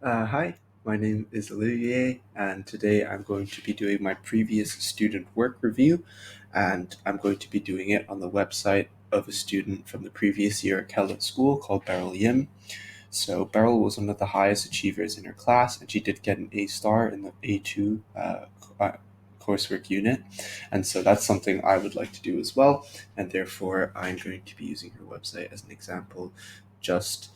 Hi, my name is Olivier, and today I'm going to be doing my previous student work review, and I'm going to be doing it on the website of a student from the previous year at Kellett School called Beryl Yim. So Beryl was one of the highest achievers in her class, and she did get an A star in the A2 coursework unit, and so that's something I would like to do as well, and therefore I'm going to be using her website as an example, just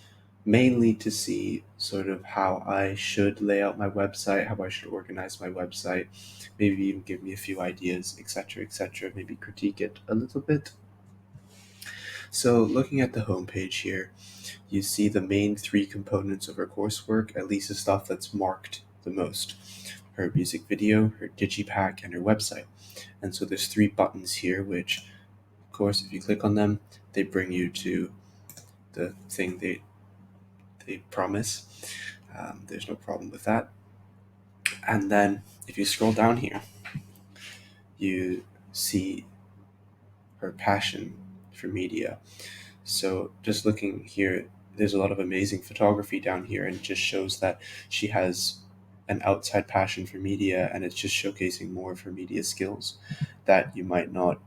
mainly to see sort of how I should lay out my website, how I should organize my website, maybe even give me a few ideas, etc., etc., maybe critique it a little bit. So, looking at the homepage here, you see the main three components of her coursework, at least the stuff that's marked the most: her music video, her digipack, and her website. And so there's three buttons here, which, of course, if you click on them, they bring you to the thing they promise. There's no problem with that. And then if you scroll down here, you see her passion for media. So just looking here, there's a lot of amazing photography down here, and it just shows that she has an outside passion for media, and it's just showcasing more of her media skills that you might not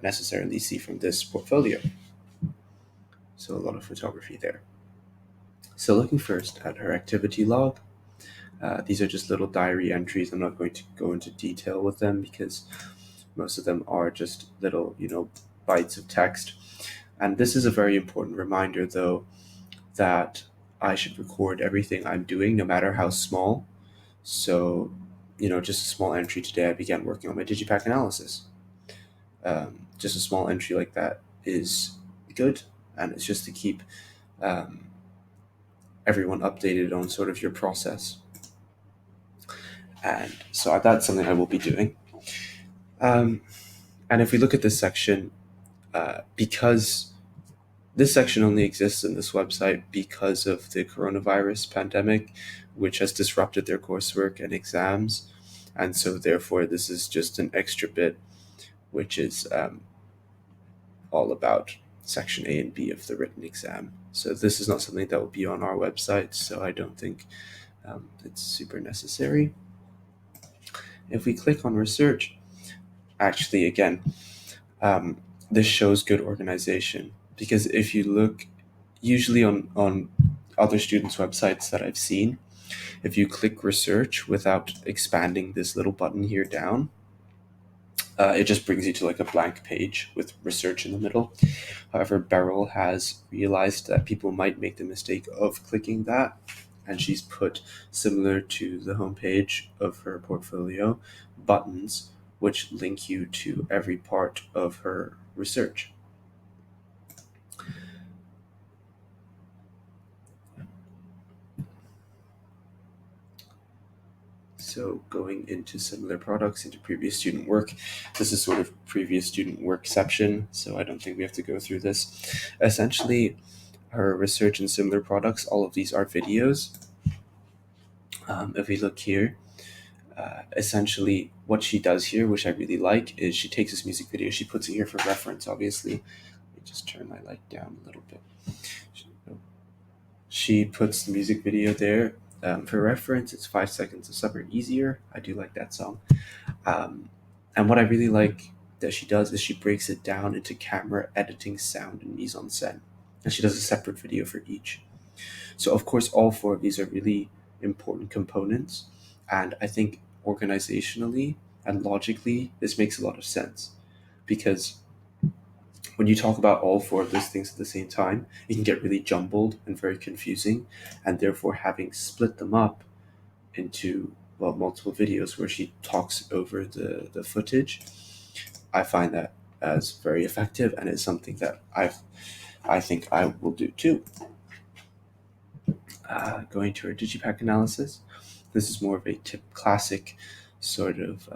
necessarily see from this portfolio. So a lot of photography there. So looking first at her activity log, these are just little diary entries. I'm not going to go into detail with them because most of them are just little, bytes of text. And this is a very important reminder, though, that I should record everything I'm doing, no matter how small. So, just a small entry today, I began working on my Digipack analysis. Just a small entry like that is good, and it's just to keep um, everyone updated on sort of your process. And so that's something I will be doing. Um, and if we look at this section, because this section only exists in this website because of the coronavirus pandemic, which has disrupted their coursework and exams. And so, therefore, this is just an extra bit, which is all about section A and B of the written exam. So, this is not something that will be on our website, so I don't think it's super necessary. If we click on research, actually, again, this shows good organization, because if you look usually on other students' websites that I've seen, if you click research without expanding this little button here down, it just brings you to like a blank page with research in the middle. However, Beryl has realized that people might make the mistake of clicking that, and she's put, similar to the homepage of her portfolio, buttons which link you to every part of her research. So going into similar products, into previous student work, this is sort of previous student work section, so I don't think we have to go through this. Essentially, her research in similar products, all of these are videos. If we look here, essentially what she does here, which I really like, is she takes this music video, she puts it here for reference, obviously. Let me just turn my light down a little bit. She puts the music video there. For reference, it's 5 Seconds of Summer Easier. I do like that song. Um, and what I really like that she does is she breaks it down into camera, editing, sound, and mise en scène. And she does a separate video for each. So, of course, all four of these are really important components. And I think organizationally and logically, this makes a lot of sense. Because when you talk about all four of those things at the same time, it can get really jumbled and very confusing. And therefore, having split them up into, well, multiple videos where she talks over the footage, I find that as very effective, and it's something that I think I will do too. Going to our digipack analysis, this is more of a classic sort of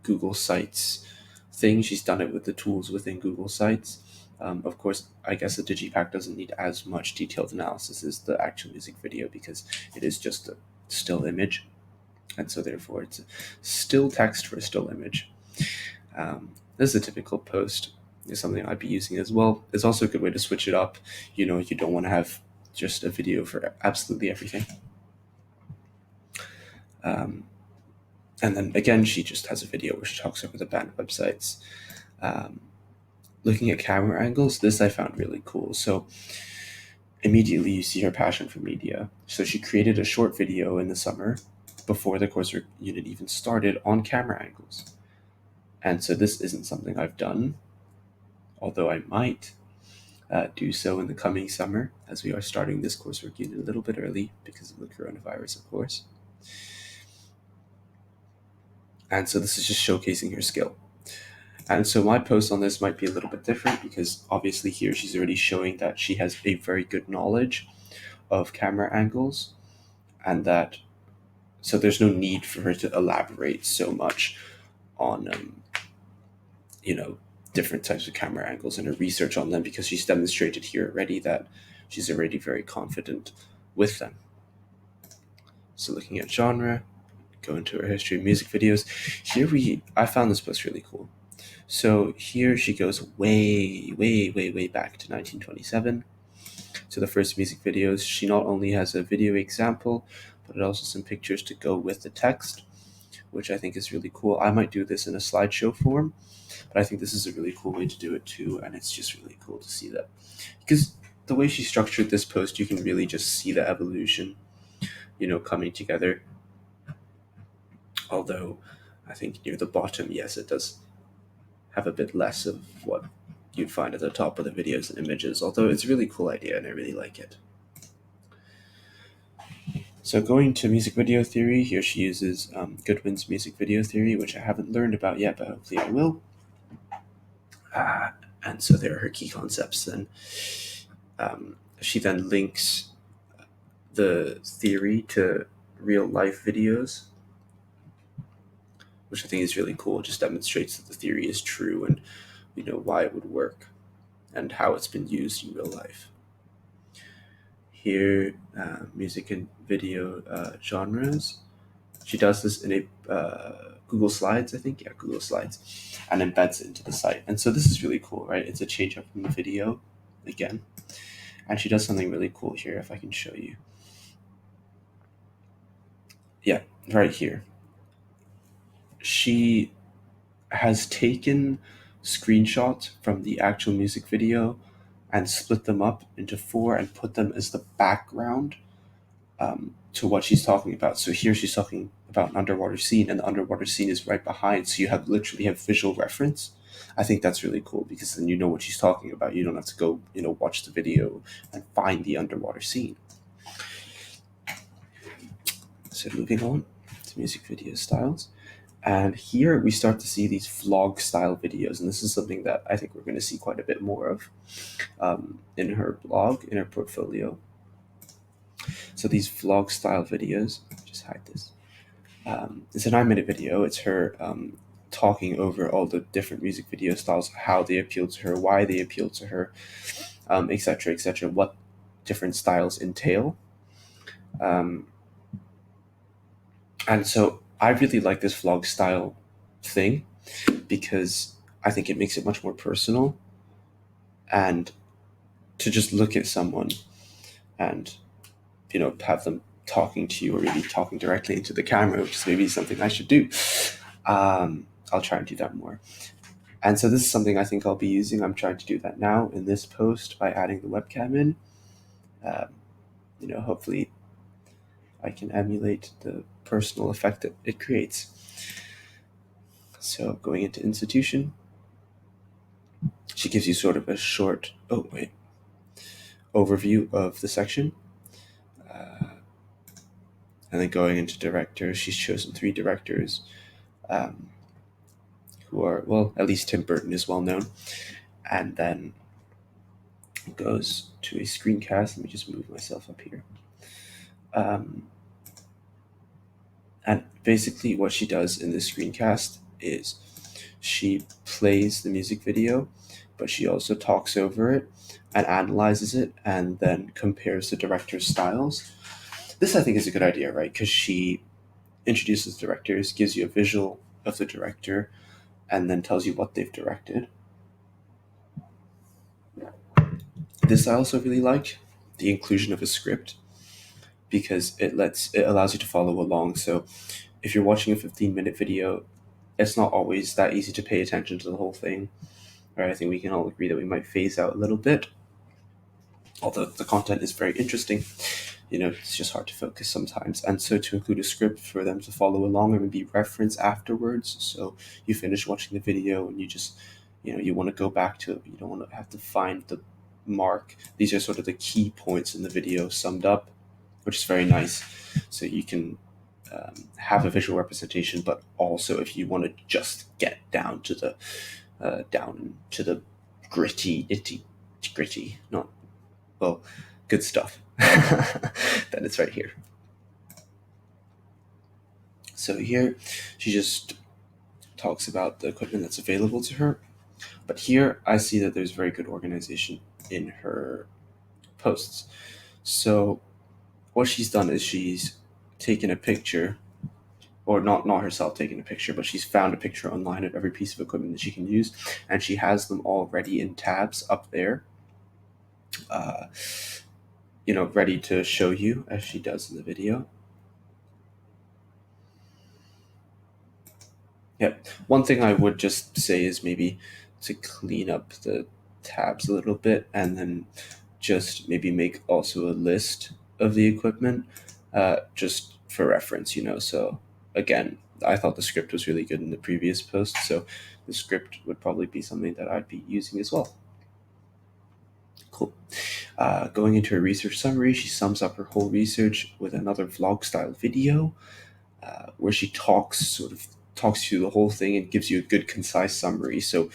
Google Sites thing. She's done it with the tools within Google Sites. Of course, I guess the digipack doesn't need as much detailed analysis as the actual music video, because it is just a still image, and so therefore it's a still text for a still image. This is a typical post. Is something I'd be using as well. It's also a good way to switch it up. You don't want to have just a video for absolutely everything. And then again, she just has a video where she talks over the band websites. Looking at camera angles, this I found really cool. So immediately you see her passion for media. So she created a short video in the summer before the coursework unit even started on camera angles. And so this isn't something I've done, although I might do so in the coming summer, as we are starting this coursework unit a little bit early because of the coronavirus, of course. And so this is just showcasing her skill. And so my post on this might be a little bit different because obviously here she's already showing that she has a very good knowledge of camera angles, and that so there's no need for her to elaborate so much on different types of camera angles and her research on them, because she's demonstrated here already that she's already very confident with them. So looking at genre, go into her history of music videos. Here I found this post really cool. So here she goes way back to 1927 to the first music videos. She not only has a video example, but also some pictures to go with the text, which I think is really cool. I might do this in a slideshow form, but I think this is a really cool way to do it too, and it's just really cool to see that. Because the way she structured this post, you can really just see the evolution, coming together. Although I think near the bottom, yes, it does have a bit less of what you'd find at the top of the videos and images, although it's a really cool idea and I really like it. So going to music video theory, here she uses Goodwin's music video theory, which I haven't learned about yet, but hopefully I will. And so there are her key concepts. Then she then links the theory to real life videos, which I think is really cool. It just demonstrates that the theory is true and why it would work and how it's been used in real life. Here, music and video genres. She does this in a Google Slides, I think. Yeah, Google Slides, and embeds it into the site. And so this is really cool, right? It's a change up from the video again. And she does something really cool here, if I can show you. Yeah, right here. She has taken screenshots from the actual music video and split them up into 4 and put them as the background to what she's talking about. So here she's talking about an underwater scene, and the underwater scene is right behind. So you literally have visual reference. I think that's really cool because then you know what she's talking about. You don't have to go, watch the video and find the underwater scene. So moving on to music video styles. And here we start to see these vlog style videos. And this is something that I think we're going to see quite a bit more of in her blog, in her portfolio. So these vlog style videos, just hide this. It's a 9-minute video. It's her talking over all the different music video styles, how they appeal to her, why they appeal to her, etc., what different styles entail. And so I really like this vlog style thing because I think it makes it much more personal, and to just look at someone and have them talking to you or maybe talking directly into the camera, which is maybe something I should do. I'll try and do that more. And so this is something I think I'll be using. I'm trying to do that now in this post by adding the webcam in. Hopefully I can emulate the personal effect that it creates. So going into institution, she gives you sort of a short, overview of the section. And then going into directors, she's chosen 3 directors who are, well, at least Tim Burton is well known. And then goes to a screencast. Let me just move myself up here. And basically what she does in this screencast is she plays the music video, but she also talks over it and analyzes it and then compares the director's styles. This, I think, is a good idea, right? Because she introduces directors, gives you a visual of the director, and then tells you what they've directed. This I also really like. the inclusion of a script, because it allows you to follow along. So if you're watching a 15-minute video, it's not always that easy to pay attention to the whole thing. Right? I think we can all agree that we might phase out a little bit, although the content is very interesting. It's just hard to focus sometimes. And so to include a script for them to follow along or maybe reference afterwards. So you finish watching the video and you just, you want to go back to it, but you don't want to have to find the mark. These are sort of the key points in the video summed up, which is very nice. So you can have a visual representation, but also if you want to just get down to the gritty, not, well, good stuff, then it's right here. So here, she just talks about the equipment that's available to her. But here, I see that there's very good organization in her posts. So what she's done is she's taken a picture, or not herself taking a picture, but she's found a picture online of every piece of equipment that she can use, and she has them already in tabs up there, ready to show you as she does in the video. Yep. One thing I would just say is maybe to clean up the tabs a little bit, and then just maybe make also a list of the equipment, just for reference, So again, I thought the script was really good in the previous post, so the script would probably be something that I'd be using as well. Cool. Going into her research summary, she sums up her whole research with another vlog style video, where she talks through the whole thing and gives you a good concise summary. So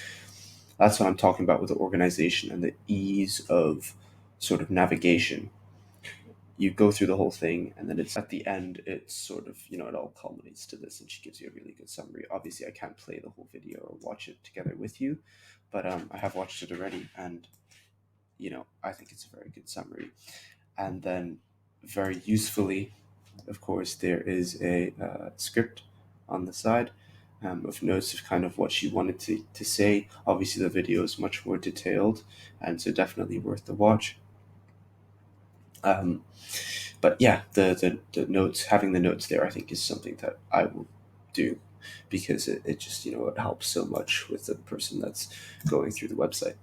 that's what I'm talking about with the organization and the ease of sort of navigation. You go through the whole thing, and then it's at the end, it's sort of, it all culminates to this, and she gives you a really good summary. Obviously, I can't play the whole video or watch it together with you, but I have watched it already, and I think it's a very good summary. And then, very usefully, of course, there is a script on the side, of notes of kind of what she wanted to say. Obviously, the video is much more detailed, and so definitely worth the watch. But yeah, the notes, having the notes there, I think is something that I will do, because it just, it helps so much with the person that's going through the website.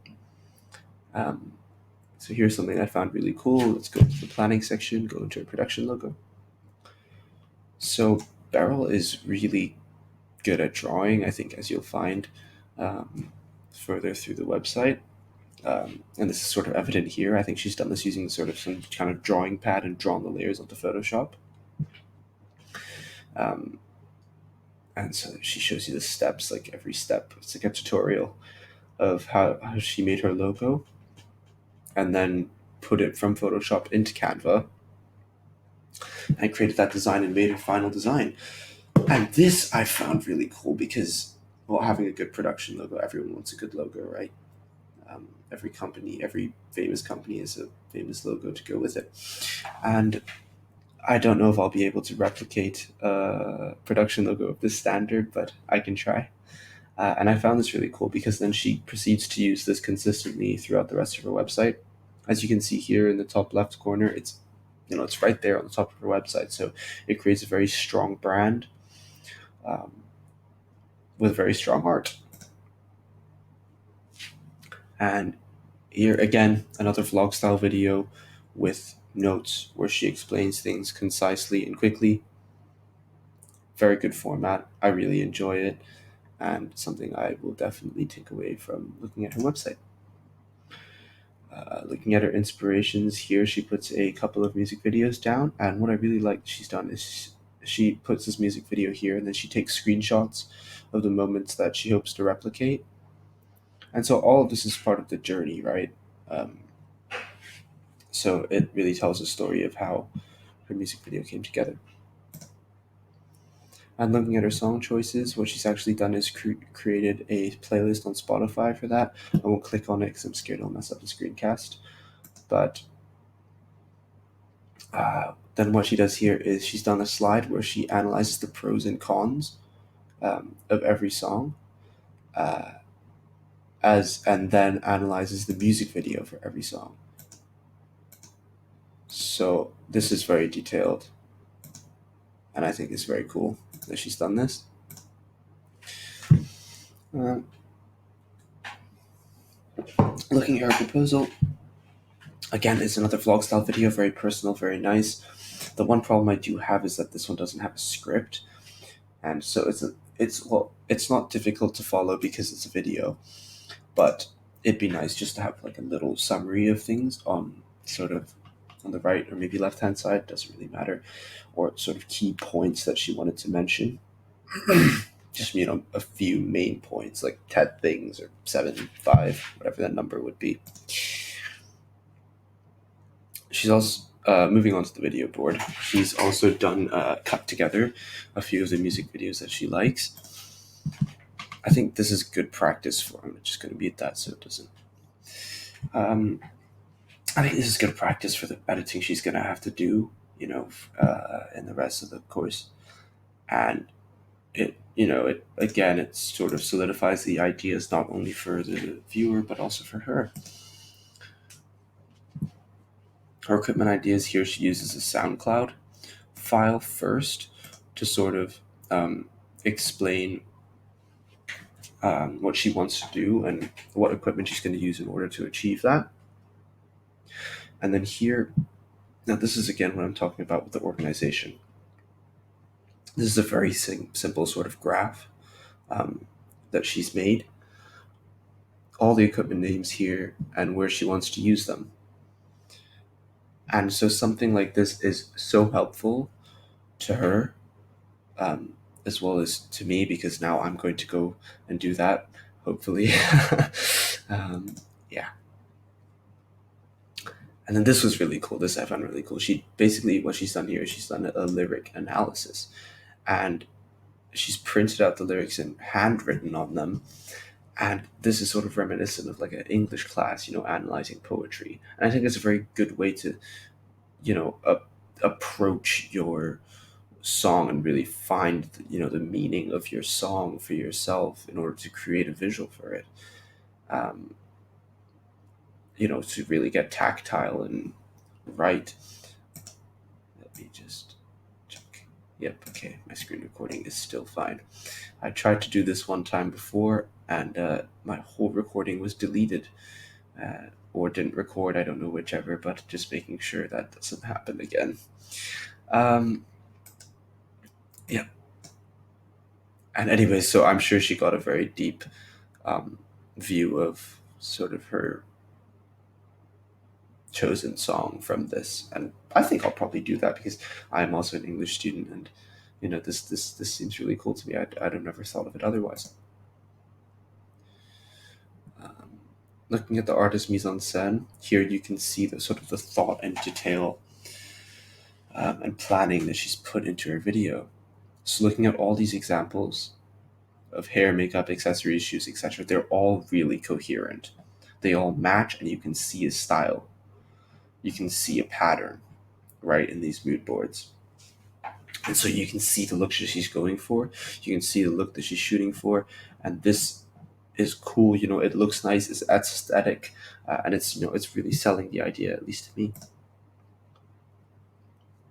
So here's something I found really cool. Let's go to the planning section, go into a production logo. So Beryl is really good at drawing, I think, as you'll find further through the website. And this is sort of evident here. I think she's done this using sort of some kind of drawing pad and drawn the layers onto Photoshop. And so she shows you the steps, like every step. It's like a tutorial of how she made her logo, and then put it from Photoshop into Canva, and created that design and made her final design. And this I found really cool because, well, having a good production logo, everyone wants a good logo, right? Every company, every famous company has a famous logo to go with it. And I don't know if I'll be able to replicate a production logo of this standard, but I can try. And I found this really cool because then she proceeds to use this consistently throughout the rest of her website. As you can see here in the top left corner, it's right there on the top of her website. So it creates a very strong brand, with very strong art. And here again, another vlog style video with notes where she explains things concisely and quickly. Very good format. I really enjoy it, and something I will definitely take away from looking at her website. Looking at her inspirations here, she puts a couple of music videos down, and what I really like she's done is she puts this music video here, and then she takes screenshots of the moments that she hopes to replicate. And so all of this is part of the journey, right? So it really tells a story of how her music video came together. And looking at her song choices, what she's actually done is created a playlist on Spotify for that. I won't click on it because I'm scared I'll mess up the screencast. But then what she does here is she's done a slide where she analyzes the pros and cons of every song, and then analyzes the music video for every song. So this is very detailed, and I think it's very cool that she's done this. Um, Looking at her proposal, again, it's another vlog style video, very personal, very nice. The one problem I do have is that this one doesn't have a script, and so it's not difficult to follow because it's a video, but it'd be nice just to have like a little summary of things on sort of on the right or maybe left hand side, doesn't really matter, or sort of key points that she wanted to mention. Just a few main points like 10 things or 7, 5, whatever that number would be. She's also moving on to the video board. She's also done cut together a few of the music videos that she likes. I think this is good practice for him. I'm just going to mute that so it doesn't. I think this is good practice for the editing she's going to have to do, in the rest of the course. And it sort of solidifies the ideas not only for the viewer but also for her. Her equipment ideas here, she uses a SoundCloud file first to sort of explain what she wants to do and what equipment she's going to use in order to achieve that. And then here, now this is again what I'm talking about with the organization. This is a very simple sort of graph that she's made. All the equipment names here and where she wants to use them. And so something like this is so helpful to her, as well as to me, because now I'm going to go and do that, hopefully. Yeah. And then this was really cool. This I found really cool. She basically, what she's done here, she's done a lyric analysis. And she's printed out the lyrics and handwritten on them. And this is sort of reminiscent of like an English class, analyzing poetry. And I think it's a very good way to, approach your song and really find, the meaning of your song for yourself in order to create a visual for it. Um, to really get tactile and right. Let me just check. Yep, okay, my screen recording is still fine. I tried to do this one time before, and my whole recording was deleted. Or didn't record, I don't know whichever, but just making sure that doesn't happen again. Yeah. And anyway, so I'm sure she got a very deep view of sort of her chosen song from this, and I think I'll probably do that because I'm also an English student, and this seems really cool to me. I'd have never thought of it otherwise. Looking at the artist mise en scène, here you can see the sort of the thought and detail and planning that she's put into her video. So looking at all these examples of hair, makeup, accessories, shoes, etc., they're all really coherent. They all match, and you can see a style. You can see a pattern, right, in these mood boards. And so you can see the look that she's going for. You can see the look that she's shooting for. And this is cool. It looks nice. It's aesthetic. And it's really selling the idea, at least to me.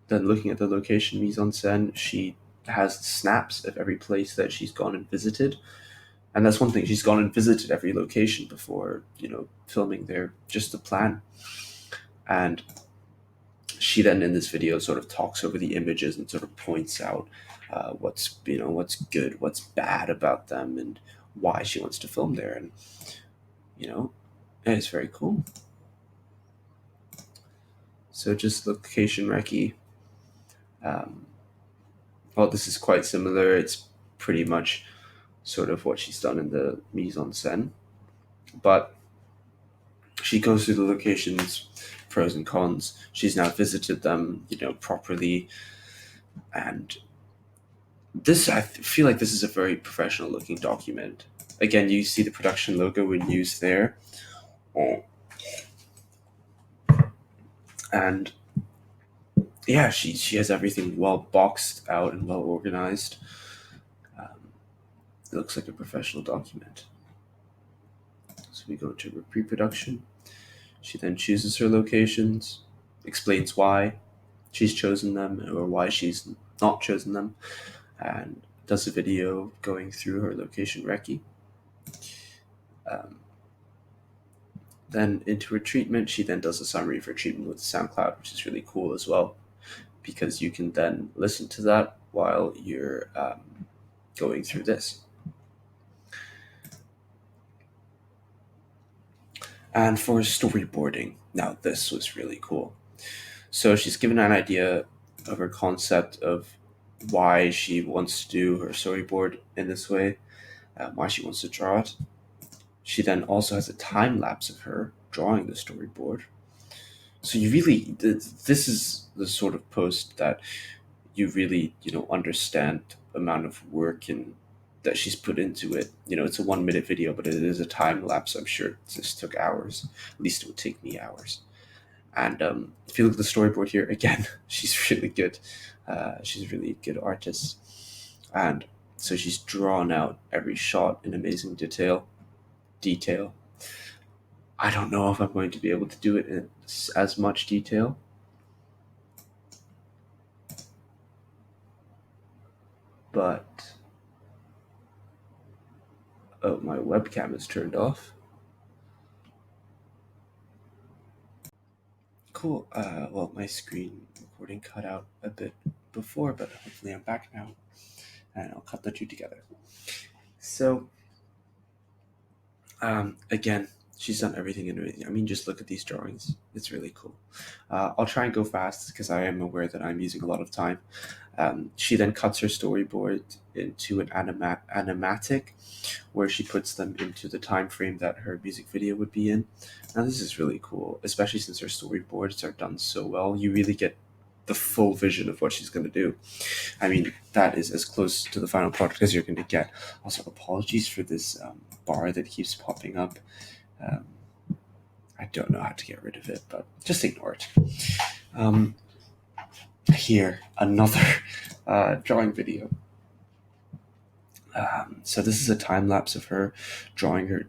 Then looking at the location mise en scène, she has snaps of every place that she's gone and visited. And that's one thing. She's gone and visited every location before, filming there, just to plan. And she then in this video sort of talks over the images and sort of points out what's good, what's bad about them, and why she wants to film there. And it's very cool. So just location recce. Well, this is quite similar. It's pretty much sort of what she's done in the mise en scène, but she goes through the locations, pros and cons. She's now visited them, properly. And I feel like this is a very professional looking document. Again, you see the production logo in use there. And yeah, she has everything well boxed out and well organized. It looks like a professional document. So we go to pre-production. She then chooses her locations. explains why she's chosen them or why she's not chosen them, and does a video going through her location recce. Um, then into her treatment, she then does a summary of her treatment with SoundCloud, which is really cool as well, because you can then listen to that while you're going through this. And for storyboarding, now this was really cool. So she's given an idea of her concept of why she wants to do her storyboard in this way, why she wants to draw it. She then also has a time lapse of her drawing the storyboard. So you really, this is the sort of post that you really, understand the amount of work and that she's put into it. It's a 1 minute video, but it is a time lapse. I'm sure this took hours. At least it would take me hours. And if you look at the storyboard here again, she's really good. She's a really good artist, and so she's drawn out every shot in amazing detail. I don't know if I'm going to be able to do it in as much detail, but oh, my webcam is turned off. Cool. Well, my screen recording cut out a bit before, but hopefully I'm back now, and I'll cut the two together. So, again, she's done everything and everything. I mean, just look at these drawings. It's really cool. I'll try and go fast because I am aware that I'm using a lot of time. She then cuts her storyboard into an animatic, where she puts them into the time frame that her music video would be in. Now, this is really cool, especially since her storyboards are done so well. You really get the full vision of what she's going to do. I mean, that is as close to the final product as you're going to get. Also, apologies for this bar that keeps popping up. I don't know how to get rid of it, but just ignore it. Here, another drawing video. So this is a time lapse of her drawing her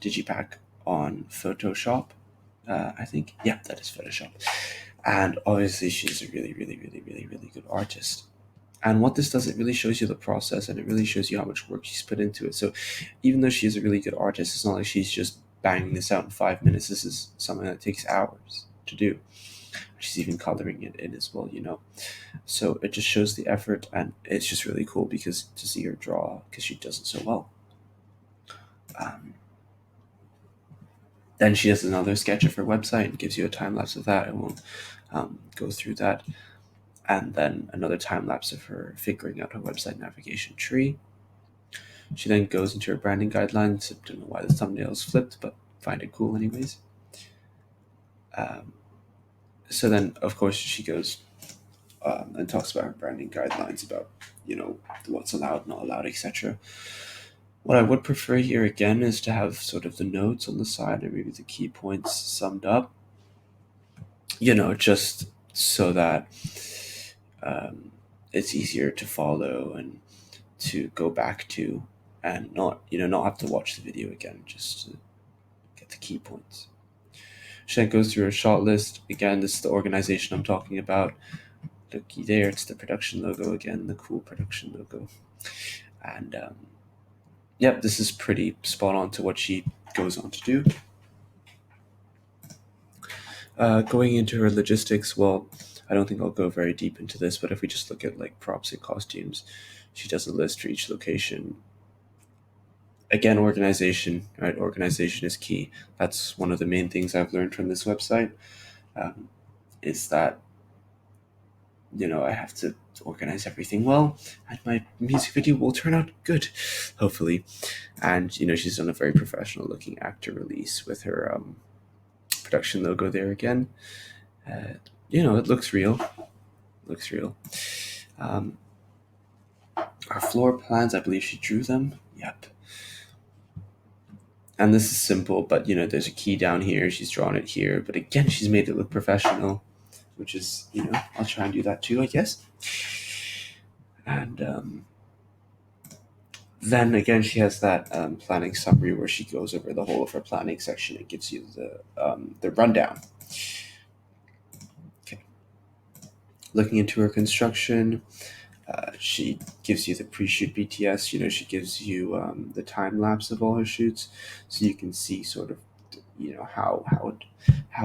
digipack on Photoshop. I think, yeah, that is Photoshop. And obviously, she's a really, really, really, really, really good artist. And what this does, it really shows you the process, and it really shows you how much work she's put into it. So even though she is a really good artist, it's not like she's just banging this out in 5 minutes. This is something that takes hours to do. She's even coloring it in as well, So it just shows the effort, and it's just really cool because to see her draw, because she does it so well. Then she has another sketch of her website and gives you a time lapse of that. I won't go through that. And then another time lapse of her figuring out her website navigation tree. She then goes into her branding guidelines. I don't know why the thumbnail is flipped, but find it cool anyways. So then, of course, she goes and talks about her branding guidelines, about what's allowed, not allowed, etc. What I would prefer here again is to have sort of the notes on the side and maybe the key points summed up. Just so that it's easier to follow and to go back to, and not have to watch the video again, just to get the key points. She then goes through her shot list. Again, this is the organization I'm talking about. Looky there, it's the production logo again, the cool production logo. And yep, this is pretty spot on to what she goes on to do. Going into her logistics, well, I don't think I'll go very deep into this, but if we just look at like props and costumes, she does a list for each location. Again, organization, right? Organization is key. That's one of the main things I've learned from this website, is that, I have to organize everything well, and my music video will turn out good, hopefully. And, she's done a very professional looking actor release with her production logo there again. It looks real. Our floor plans, I believe she drew them. Yep. And this is simple, but there's a key down here. She's drawn it here, but again, she's made it look professional, which is, I'll try and do that too, I guess. And then again, she has that planning summary where she goes over the whole of her planning section and gives you the rundown. looking into her construction. She gives you the pre-shoot BTS. She gives you the time lapse of all her shoots, so you can see sort of how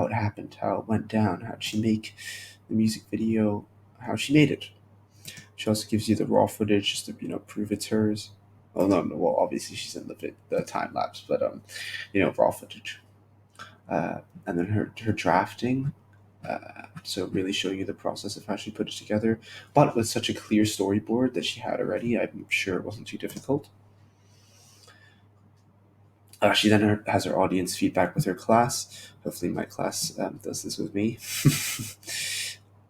it happened, how it went down, how did she make the music video, how she made it. She also gives you the raw footage just to prove it's hers. Well, no, no, well, obviously she's in the time lapse, but raw footage. And then her drafting. So really showing you the process of how she put it together, but with such a clear storyboard that she had already, I'm sure it wasn't too difficult. She then has her audience feedback with her class. Hopefully, my class does this with me.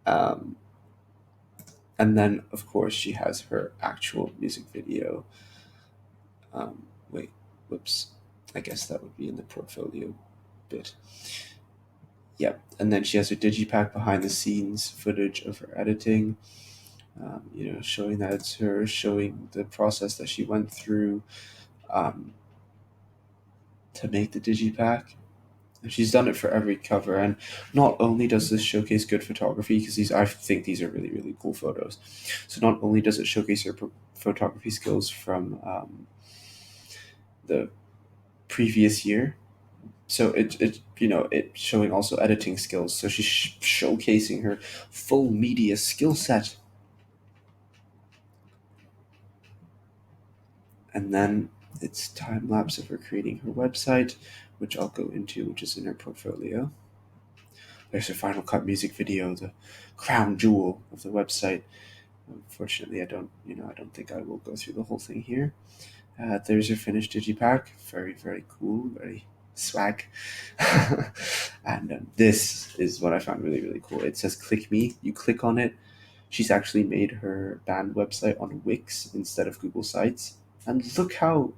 um, and then, of course, she has her actual music video. Wait, whoops. I guess that would be in the portfolio bit. Yep. And then she has her digipack behind the scenes footage of her editing. Showing that it's her, showing the process that she went through um, to make the digipack. And she's done it for every cover. And not only does this showcase good photography, because I think these are really, really cool photos. So not only does it showcase her photography skills from the previous year, so it's showing also editing skills. So she's showcasing her full media skill set. And then it's time lapse of her creating her website, which I'll go into, which is in her portfolio. There's her Final Cut music video, the crown jewel of the website. Unfortunately, I don't think I will go through the whole thing here. There's her finished digipack. Very, very cool. Very swag. And this is what I found really, really cool. It says "Click Me." You click on it. She's actually made her band website on Wix instead of Google Sites. And look how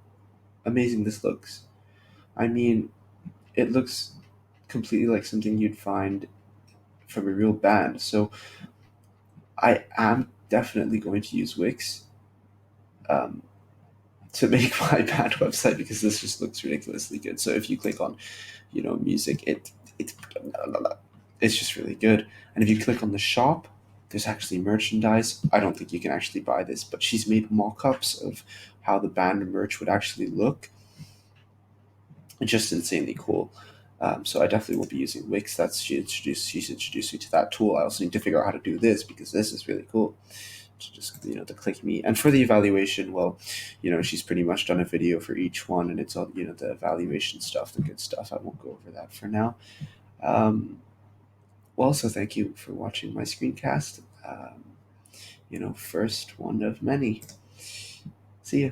amazing this looks. I mean, it looks completely like something you'd find from a real band. So I am definitely going to use Wix um, to make my band website because this just looks ridiculously good. So if you click on, music, it's just really good. And if you click on the shop, there's actually merchandise. I don't think you can actually buy this, but she's made mock-ups of how the band merch would actually look. It's just insanely cool. So I definitely will be using Wix. She's introduced me to that tool. I also need to figure out how to do this because this is really cool. To just the Click Me, and for the evaluation, well, she's pretty much done a video for each one, and it's all the evaluation stuff, the good stuff. I won't go over that for now. Well, so thank you for watching my screencast. First one of many. See ya.